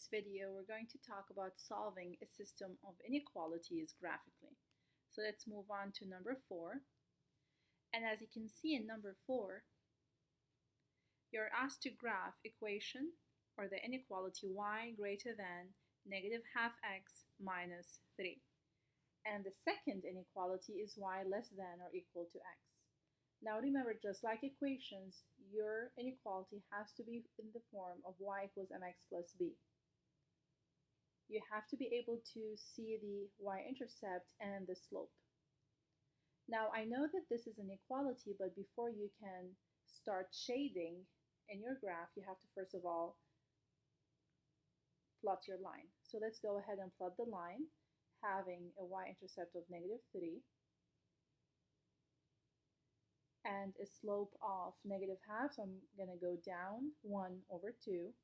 this video, we're going to talk about solving a system of inequalities graphically. So let's move on to number 4. And as you can see in number 4, you're asked to graph equation or the inequality y greater than negative half x minus 3. And the second inequality is y less than or equal to x. Now remember, just like equations, your inequality has to be in the form of y equals mx plus b. You have to be able to see the y-intercept and the slope. Now I know that this is an inequality, but before you can start shading in your graph, you have to first of all plot your line. So let's go ahead and plot the line, having a y-intercept of negative 3 and a slope of negative half. So I'm going to go down 1 over 2,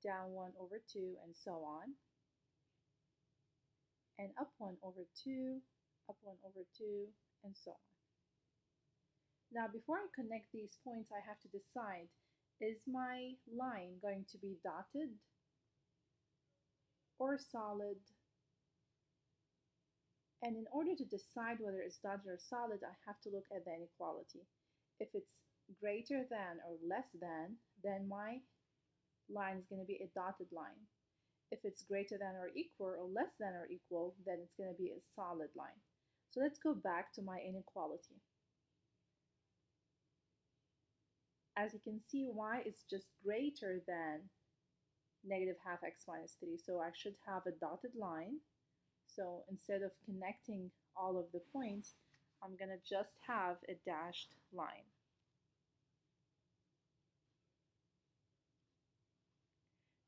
down 1 over 2, and so on, and up 1 over 2, up 1 over 2, and so on. Now before I connect these points, I have to decide, is my line going to be dotted or solid? And in order to decide whether it's dotted or solid, I have to look at the inequality. If it's greater than or less than, then my line is going to be a dotted line. If it's greater than or equal or less than or equal, then it's going to be a solid line. So let's go back to my inequality. As you can see, y is just greater than negative half x minus 3. So I should have a dotted line. So instead of connecting all of the points, I'm going to just have a dashed line.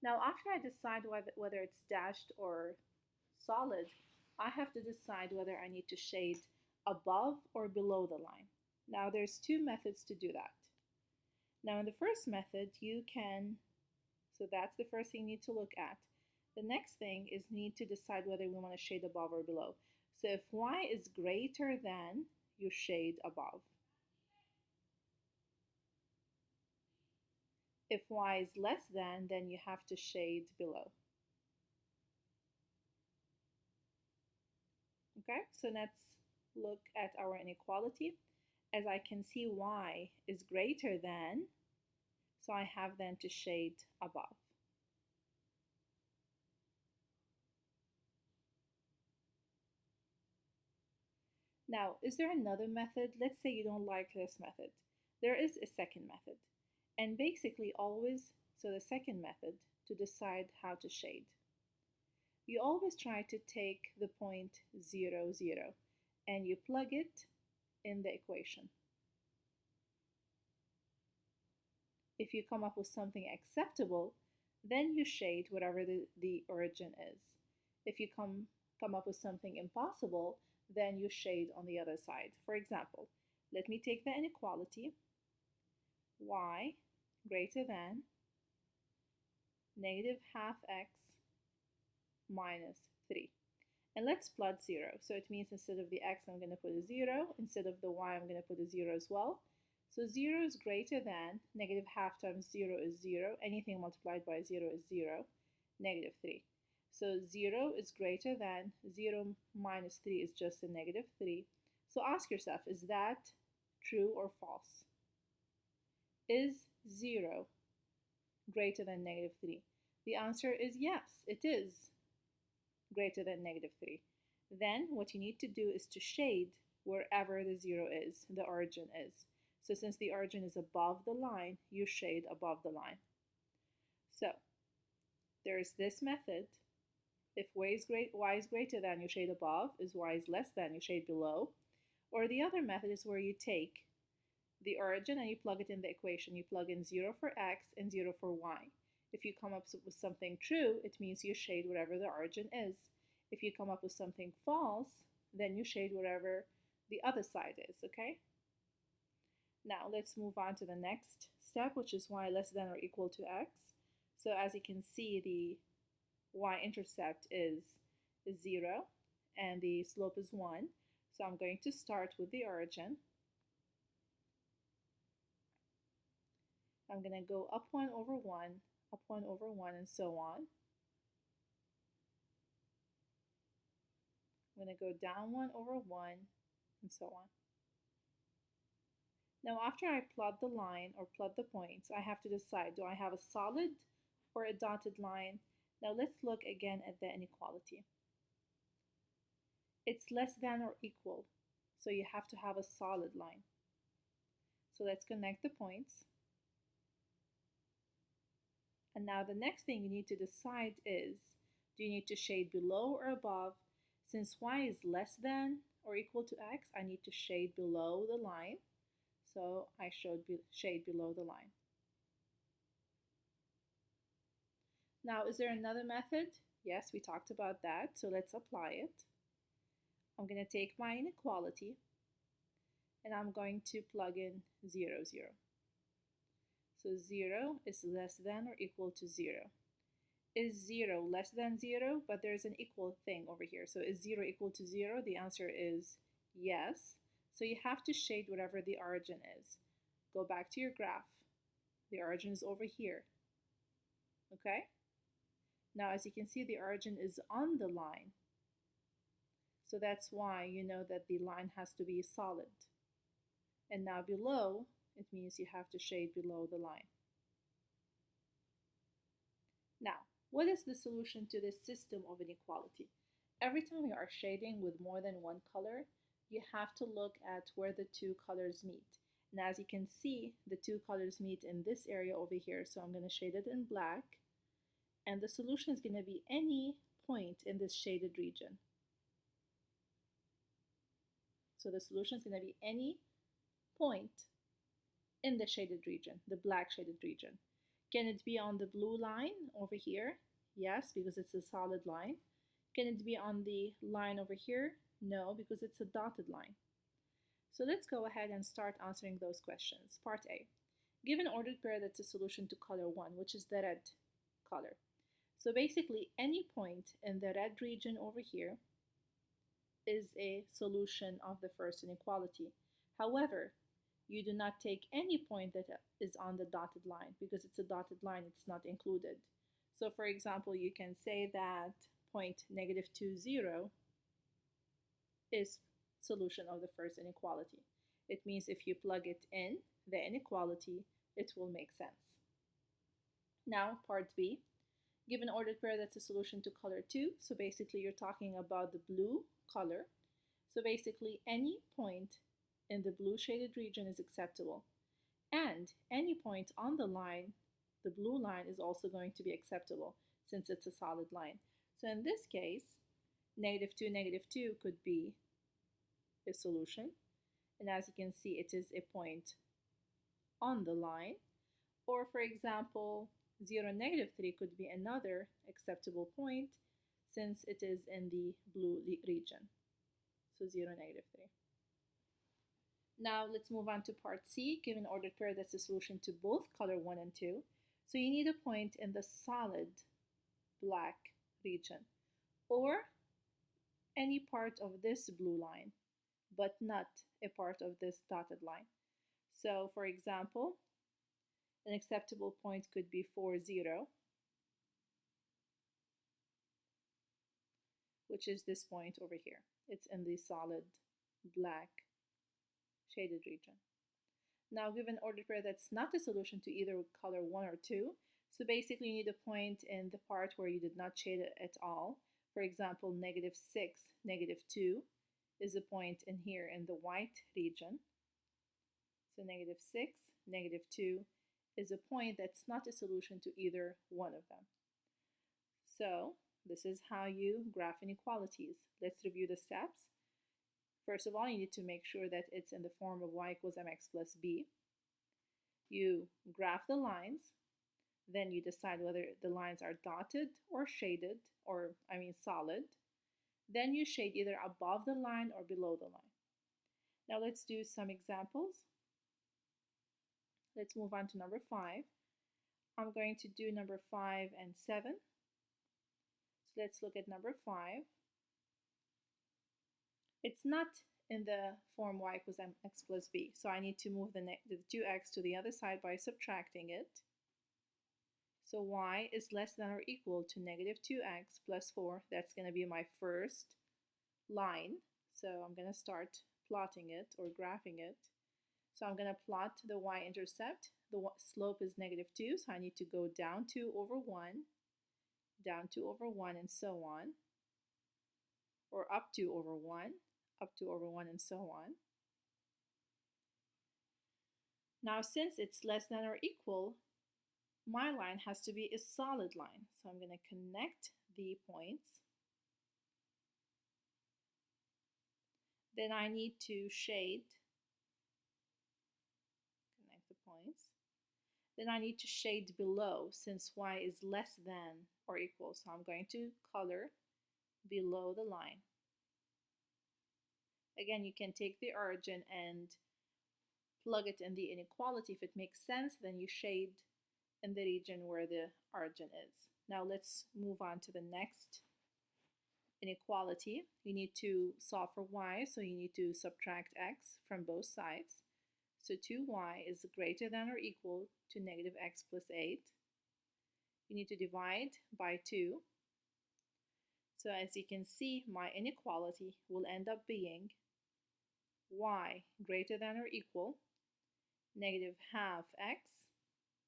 Now after I decide whether it's dashed or solid, I have to decide whether I need to shade above or below the line. Now there's two methods to do that. Now in the first method, so that's the first thing you need to look at. The next thing is need to decide whether we want to shade above or below. So if y is greater than, you shade above. If y is less than, then you have to shade below. Okay, so let's look at our inequality. As I can see, y is greater than, so I have then to shade above. Now, is there another method? Let's say you don't like this method. There is a second method. And basically so the second method to decide how to shade. You always try to take the point 0, 0, and you plug it in the equation. If you come up with something acceptable, then you shade whatever the origin is. If you come up with something impossible, then you shade on the other side. For example, let me take the inequality y greater than negative half x minus 3. And let's plot 0. So it means instead of the x, I'm going to put a 0. Instead of the y, I'm going to put a 0 as well. So 0 is greater than negative half times 0 is 0. Anything multiplied by 0 is 0. Negative 3. So 0 is greater than 0 minus 3 is just a negative 3. So ask yourself, is that true or false? Is 0 greater than negative 3? The answer is yes, it is greater than negative 3. Then what you need to do is to shade wherever the 0 is, the origin is. So since the origin is above the line, you shade above the line. So there's this method. If y is greater than, you shade above. If y is less than, you shade below. Or the other method is where you take the origin and you plug it in the equation. You plug in 0 for x and 0 for y. If you come up with something true, it means you shade wherever the origin is. If you come up with something false, then you shade wherever the other side is, okay? Now let's move on to the next step, which is y less than or equal to x. So as you can see, the y-intercept is 0 and the slope is 1. So I'm going to start with the origin. I'm going to go up 1 over 1, up 1 over 1, and so on. I'm going to go down 1 over 1, and so on. Now after I plot the line or plot the points, I have to decide, do I have a solid or a dotted line? Now let's look again at the inequality. It's less than or equal, so you have to have a solid line. So let's connect the points. And now the next thing you need to decide is, do you need to shade below or above? Since y is less than or equal to x, I need to shade below the line. So I shade below the line. Now, is there another method? Yes, we talked about that, so let's apply it. I'm going to take my inequality, and I'm going to plug in 0, 0. So 0 is less than or equal to 0. Is 0 less than 0? But there's an equal thing over here. So is 0 equal to 0? The answer is yes. So you have to shade whatever the origin is. Go back to your graph. The origin is over here. Okay? Now, as you can see, the origin is on the line. So that's why you know that the line has to be solid. And now below, it means you have to shade below the line. Now, what is the solution to this system of inequality? Every time you are shading with more than one color, you have to look at where the two colors meet. And as you can see, the two colors meet in this area over here, so I'm going to shade it in black. And the solution is going to be any point in this shaded region. So the solution is going to be any point in the shaded region, the black shaded region. Can it be on the blue line over here? Yes, because it's a solid line. Can it be on the line over here? No, because it's a dotted line. So let's go ahead and start answering those questions. Part A. Give an ordered pair that's a solution to color 1, which is the red color. So basically, any point in the red region over here is a solution of the first inequality. However, you do not take any point that is on the dotted line, because it's a dotted line, it's not included. So for example, you can say that point -2, 0 is solution of the first inequality. It means if you plug it in the inequality, it will make sense. Now, part B. Give an ordered pair that's a solution to color 2. So basically, you're talking about the blue color. So basically, any point in the blue shaded region is acceptable. And any point on the line, the blue line, is also going to be acceptable since it's a solid line. So in this case, -2, -2 could be a solution. And as you can see, it is a point on the line. Or for example, 0, -3 could be another acceptable point since it is in the blue region. So 0, -3. Now let's move on to part C. Give an ordered pair that's a solution to both color 1 and 2. So you need a point in the solid black region or any part of this blue line, but not a part of this dotted line. So for example, an acceptable point could be 4, 0, which is this point over here. It's in the solid black shaded region. Now give an ordered pair that's not a solution to either color 1 or 2. So basically you need a point in the part where you did not shade it at all. For example, -6, -2 is a point in here in the white region. So -6, -2 is a point that's not a solution to either one of them. So this is how you graph inequalities. Let's review the steps. First of all, you need to make sure that it's in the form of y equals mx plus b. You graph the lines, then you decide whether the lines are dotted or shaded, or solid. Then you shade either above the line or below the line. Now let's do some examples. Let's move on to number 5. I'm going to do number 5 and 7. So let's look at number 5. It's not in the form y equals mx plus b, so I need to move the 2x to the other side by subtracting it. So y is less than or equal to -2x plus 4. That's going to be my first line. So I'm going to start plotting it or graphing it. So I'm going to plot the y-intercept. The slope is -2, so I need to go down 2 over 1, down 2 over 1, and so on. Or up 2 over 1, up 2 over 1, and so on. Now, since it's less than or equal, my line has to be a solid line. So I'm going to connect the points. Then I need to shade, connect the points. Then I need to shade below since y is less than or equal. So I'm going to color below the line. Again, you can take the origin and plug it in the inequality. If it makes sense, then you shade in the region where the origin is. Now let's move on to the next inequality. You need to solve for y, so you need to subtract x from both sides. So 2y is greater than or equal to -x plus 8. You need to divide by 2. So as you can see, my inequality will end up being y greater than or equal -half x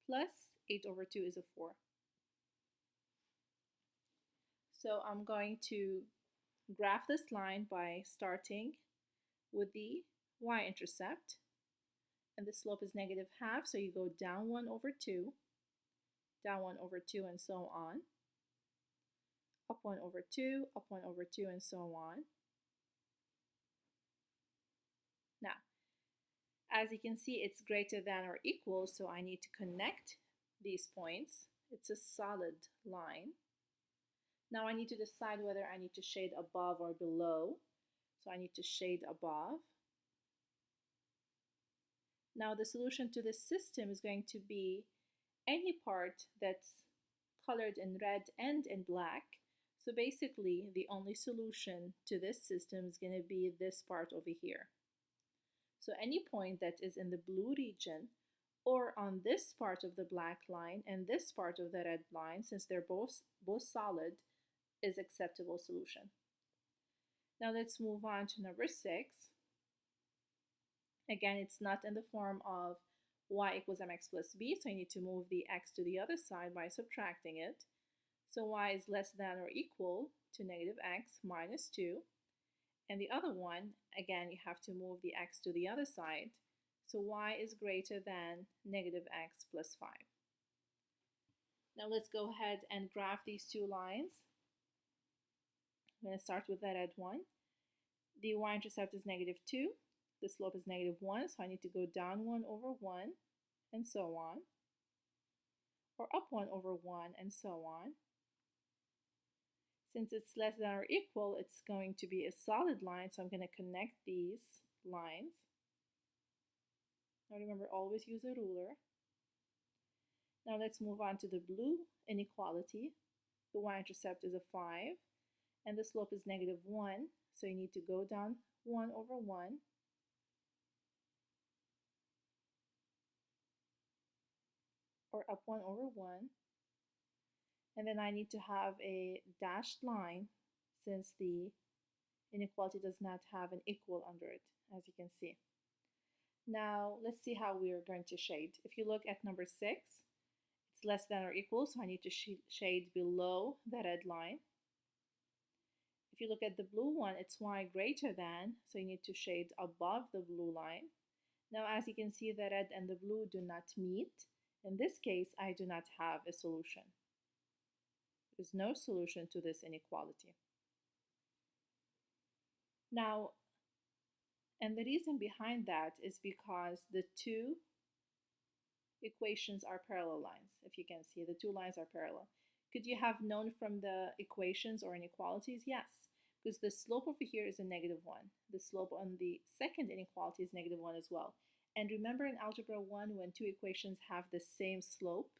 plus 8 over 2 is a 4. So I'm going to graph this line by starting with the y-intercept, and the slope is -half, so you go down 1 over 2, down 1 over 2, and so on, up 1 over 2, up 1 over 2, and so on. Now, as you can see, it's greater than or equal, so I need to connect these points. It's a solid line. Now I need to decide whether I need to shade above or below. So I need to shade above. Now the solution to this system is going to be any part that's colored in red and in black. So basically, the only solution to this system is going to be this part over here. So any point that is in the blue region or on this part of the black line and this part of the red line, since they're both solid, is acceptable solution. Now let's move on to number 6. Again, it's not in the form of y equals mx plus b, so you need to move the x to the other side by subtracting it. So y is less than or equal to -x minus 2. And the other one, again, you have to move the x to the other side. So y is greater than -x plus 5. Now let's go ahead and graph these two lines. I'm going to start with the red one. The y-intercept is -2. The slope is -1, so I need to go down 1 over 1, and so on. Or up 1 over 1, and so on. Since it's less than or equal, it's going to be a solid line, so I'm going to connect these lines. Now remember, always use a ruler. Now let's move on to the blue inequality. The y-intercept is a 5, and the slope is -1, so you need to go down 1 over 1. Or up 1 over 1. And then I need to have a dashed line since the inequality does not have an equal under it, as you can see. Now let's see how we are going to shade. If you look at number 6, it's less than or equal, so I need to shade below the red line. If you look at the blue one, it's y greater than, so you need to shade above the blue line. Now as you can see, the red and the blue do not meet. In this case, I do not have a solution. There is no solution to this inequality. Now, and the reason behind that is because the two equations are parallel lines. If you can see, the two lines are parallel. Could you have known from the equations or inequalities? Yes, because the slope over here is a -1. The slope on the second inequality is -1 as well. And remember in Algebra 1, when two equations have the same slope,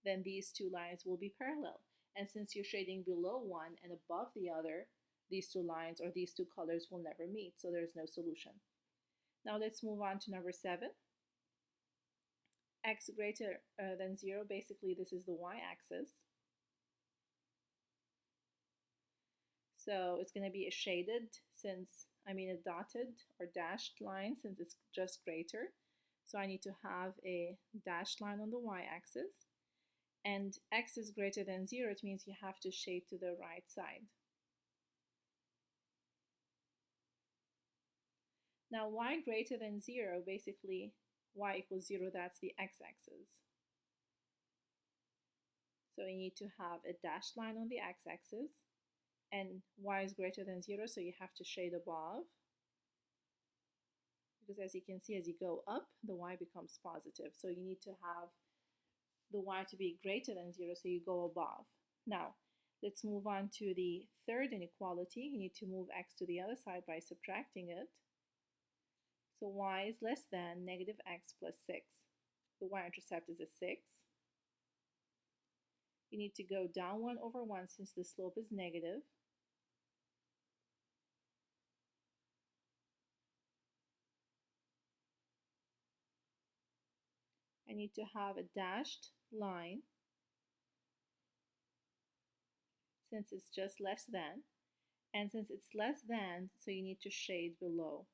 then these two lines will be parallel. And since you're shading below one and above the other, these two lines or these two colors will never meet, so there's no solution. Now let's move on to number 7. X greater than 0, basically this is the y-axis. So it's going to be a shaded a dotted or dashed line since it's just greater. So I need to have a dashed line on the y-axis. And x is greater than 0, it means you have to shade to the right side. Now y greater than 0, basically y equals 0, that's the x-axis. So you need to have a dashed line on the x-axis, and y is greater than 0, so you have to shade above. Because as you can see, as you go up, the y becomes positive. So you need to have the y to be greater than 0, so you go above. Now, let's move on to the third inequality. You need to move x to the other side by subtracting it. So y is less than negative x plus 6. The y-intercept is a 6. You need to go down 1 over 1 since the slope is negative. I need to have a dashed line since it's just less than. And since it's less than, so you need to shade below.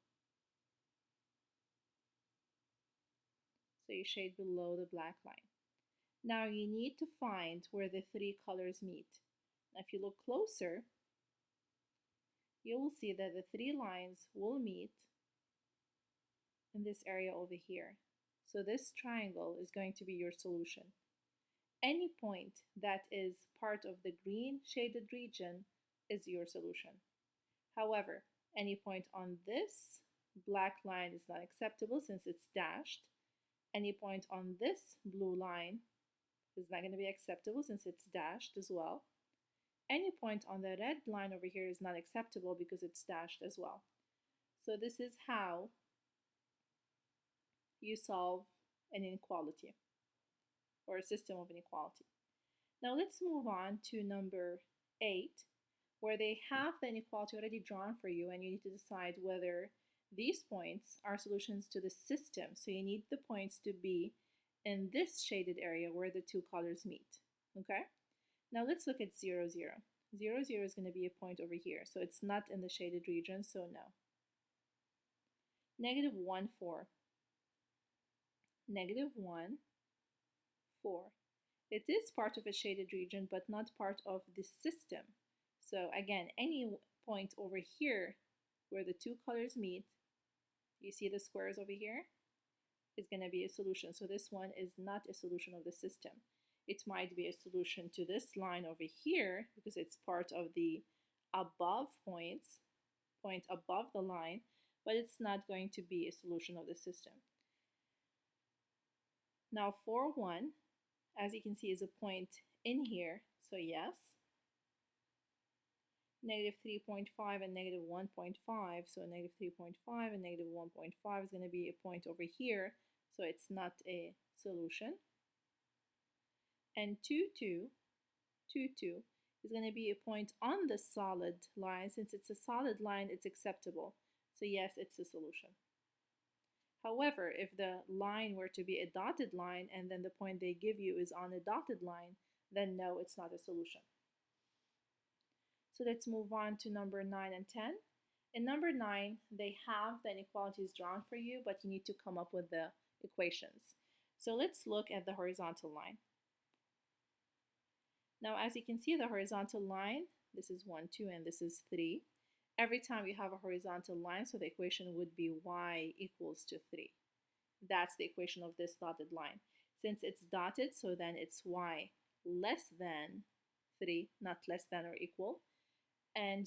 So you shade below the black line. Now you need to find where the three colors meet. Now if you look closer, you will see that the three lines will meet in this area over here. So this triangle is going to be your solution. Any point that is part of the green shaded region is your solution. However, any point on this black line is not acceptable since it's dashed. Any point on this blue line is not going to be acceptable since it's dashed as well. Any point on the red line over here is not acceptable because it's dashed as well. So this is how you solve an inequality or a system of inequality. Now let's move on to number 8, where they have the inequality already drawn for you and you need to decide whether these points are solutions to the system. So you need the points to be in this shaded area where the two colors meet. Okay? Now let's look at 0, 0. 0, 0 is going to be a point over here. So it's not in the shaded region, so no. Negative 1, 4. Negative 1, 4. It is part of a shaded region, but not part of the system. So again, any point over here where the two colors meet, you see the squares over here, is going to be a solution. So this one is not a solution of the system. It might be a solution to this line over here because it's part of the above point above the line, but it's not going to be a solution of the system. Now 4, 1, as you can see, is a point in here, so yes. Negative 3.5 and negative 1.5, so negative 3.5 and negative 1.5 is going to be a point over here, so it's not a solution. And 2, 2, 2, 2 is going to be a point on the solid line. Since it's a solid line, it's acceptable. So yes, it's a solution. However, if the line were to be a dotted line and then the point they give you is on a dotted line, then no, it's not a solution. So let's move on to number 9 and 10. In number 9, they have the inequalities drawn for you, but you need to come up with the equations. So let's look at the horizontal line. Now, as you can see, the horizontal line, this is 1, 2, and this is 3. Every time you have a horizontal line, so the equation would be y equals to 3. That's the equation of this dotted line. Since it's dotted, so then it's y less than 3, not less than or equal. And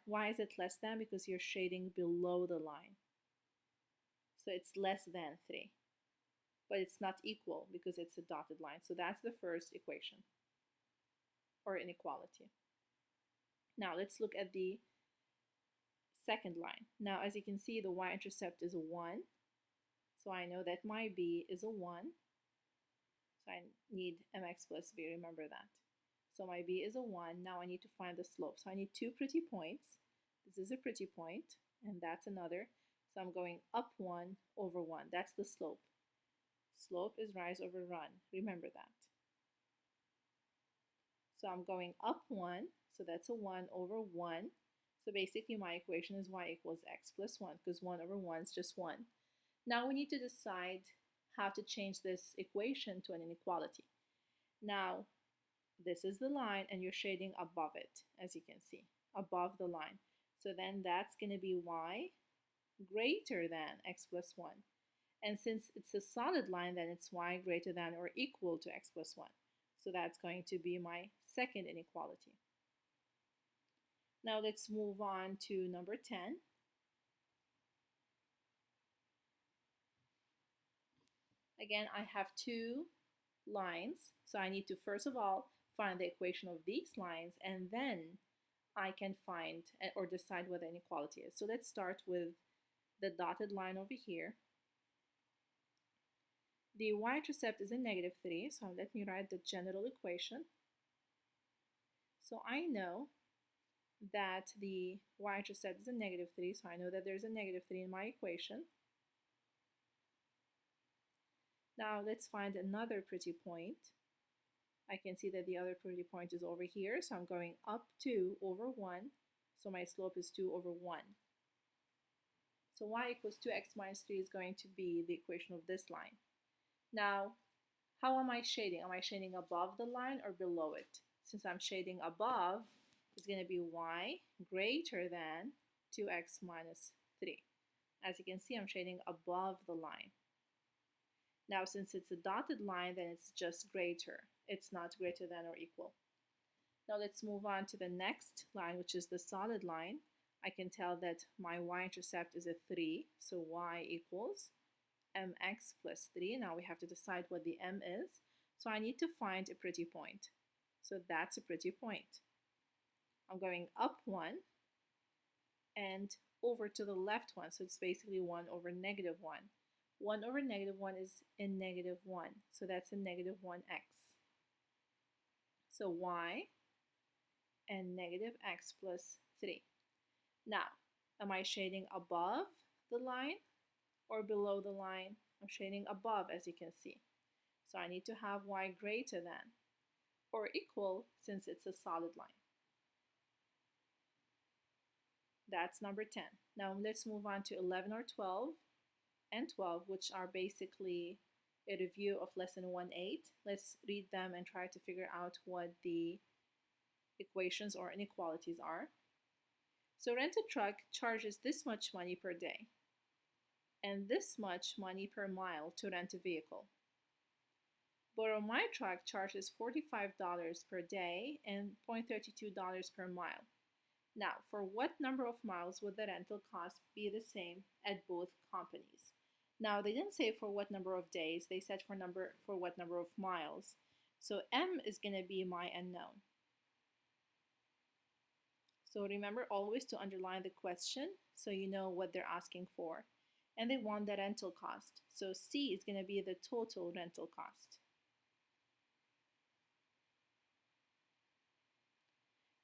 why is it less than? Because you're shading below the line. So it's less than 3. But it's not equal because it's a dotted line. So that's the first equation or inequality. Now let's look at the second line. Now as you can see, the y-intercept is a 1. So I know that my b is a 1. So I need mx plus b, remember that. So my b is a 1. Now I need to find the slope. So I need two pretty points. This is a pretty point, and that's another. So I'm going up 1 over 1. That's the slope. Slope is rise over run. Remember that. So I'm going up 1, so that's a 1 over 1. So basically my equation is y equals x plus 1 because 1 over 1 is just 1. Now we need to decide how to change this equation to an inequality. Now this is the line and you're shading above it, as you can see, above the line. So then that's going to be y greater than x plus 1. And since it's a solid line, then it's y greater than or equal to x plus 1. So that's going to be my second inequality. Now let's move on to number 10. Again, I have two lines, so I need to first of all find the equation of these lines, and then I can find or decide what the inequality is. So let's start with the dotted line over here. The y-intercept is a -3, so let me write the general equation. So I know that the y-intercept is a -3, so I know that there's a -3 in my equation. Now let's find another pretty point. I can see that the other pretty point is over here, so I'm going up 2 over 1, so my slope is 2 over 1. So y equals 2x minus 3 is going to be the equation of this line. Now, how am I shading? Am I shading above the line or below it? Since I'm shading above, it's going to be y greater than 2x minus 3. As you can see, I'm shading above the line. Now, since it's a dotted line, then it's just greater. It's not greater than or equal. Now let's move on to the next line, which is the solid line. I can tell that my y-intercept is a 3, so y equals mx plus 3. Now we have to decide what the m is. So I need to find a pretty point. So that's a pretty point. I'm going up 1 and over to the left 1. So it's basically 1 over -1. 1 over -1 is a -1. So that's a -1x. So y and -x plus 3. Now, am I shading above the line or below the line? I'm shading above, as you can see. So I need to have y greater than or equal since it's a solid line. That's number 10. Now let's move on to 11 or 12 and 12, which are basically a review of lesson 1-8. Let's read them and try to figure out what the equations or inequalities are. So rent a truck charges this much money per day and this much money per mile to rent a vehicle. Borrow My Truck charges $45 per day and $0.32 per mile. Now, for what number of miles would the rental cost be the same at both companies? Now, they didn't say for what number of days, they said for what number of miles. So M is going to be my unknown. So remember always to underline the question so you know what they're asking for. And they want the rental cost. So C is going to be the total rental cost.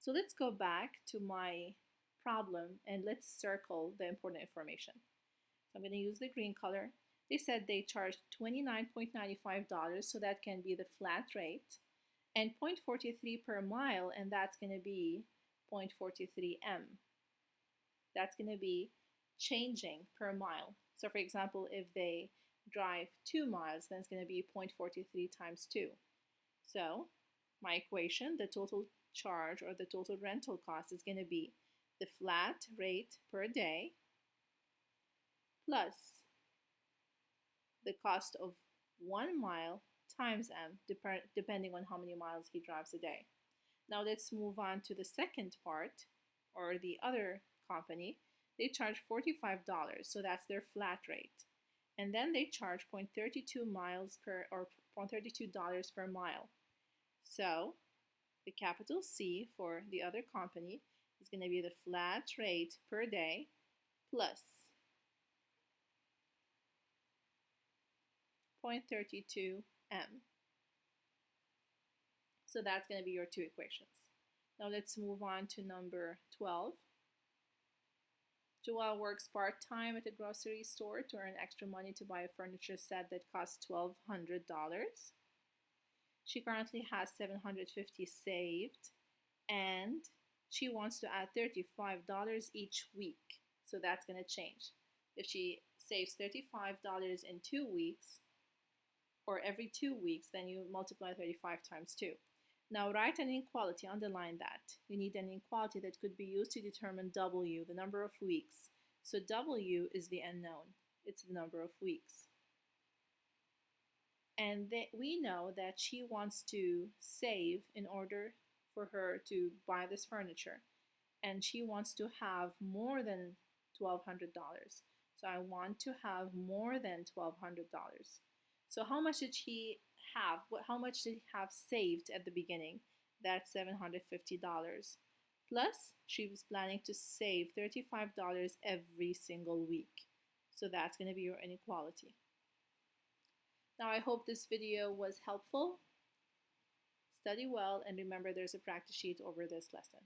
So let's go back to my problem and let's circle the important information. So I'm going to use the green color. They said they charged $29.95, so that can be the flat rate, and $0.43 per mile, and that's going to be 0.43 M. That's going to be changing per mile. So for example, if they drive 2 miles, then it's going to be 0.43 times 2. So my equation, the total charge or the total rental cost is going to be the flat rate per day plus the cost of 1 mile times M, depending on how many miles he drives a day. Now let's move on to the second part, or the other company. They charge $45, so that's their flat rate. And then they charge 0.32 miles per, or $0.32 per mile. So the capital C for the other company is going to be the flat rate per day plus 0.32 M. So that's going to be your two equations. Now let's move on to number 12. Joelle works part-time at a grocery store to earn extra money to buy a furniture set that costs $1,200. She currently has 750 saved, and she wants to add $35 each week. So that's going to change. If she saves $35 in 2 weeks, or every 2 weeks, then you multiply 35 times 2. Now write an inequality, underline that. You need an inequality that could be used to determine W, the number of weeks. So W is the unknown. It's the number of weeks. And we know that she wants to save in order for her to buy this furniture. And she wants to have more than $1,200. So I want to have more than $1,200. So how much did she have? How much did she have saved at the beginning? That's $750. Plus, she was planning to save $35 every single week. So that's going to be your inequality. Now, I hope this video was helpful. Study well, and remember there's a practice sheet over this lesson.